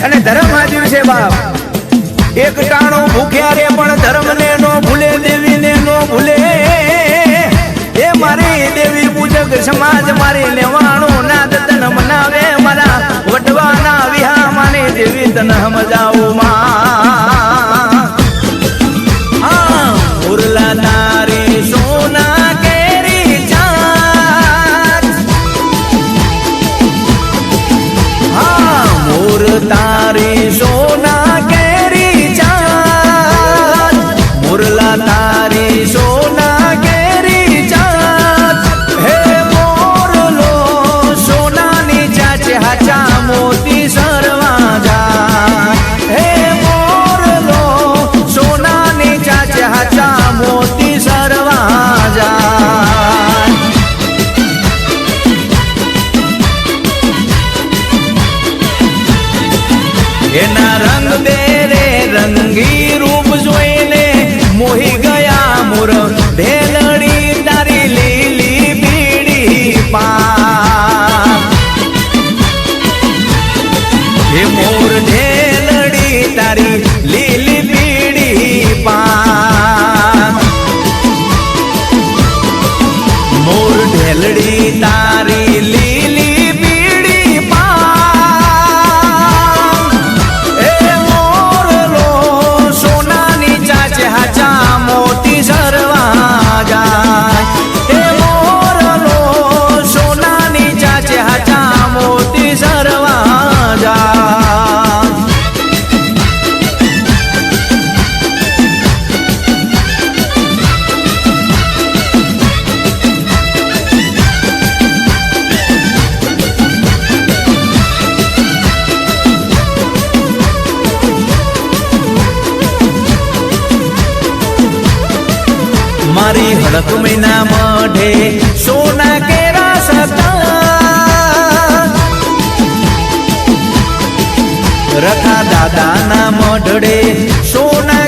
અને ધર્મ હાજર છે બાપ એક ટાણું ભૂખ્યા રે પણ ધર્મ ને નો ભૂલે દેવી ને નો ભૂલે એ મારી દેવી પૂજક સમાજ મારી લેવાણું નાદ તન મનાવે મારા વટવાના વિહા માની દેવી તન સમજાવું માં ઉરલા તારી સોના કેરી ચાંદ મોર તારી સોના કેરી ચાંદ મુરલા તારી સોના કેરી ચાંદ હે મોરલો સોનાની ચાચે હાચા મોતી સરવા જા હે મોરલો સોનાની ચાચે હાચા મોતી સરવા જા એના રંગ દે રે રંગી રૂપ જોઈને મોહી ગયા મોર ઢેલડી તારી લીલી પીડી પા હે મોર ઢેલડી તારી લીલી પીડી પા મોર ઢેલડી તારી લીલી પીડી પા મોતી સરવા જાય હે મોરલો સોનાની ચાચે હાચા મોતી સરવા જાય મારી હડક મહિના મઢે સોના કેરા સતા રખા દાદાના મઢડે સોના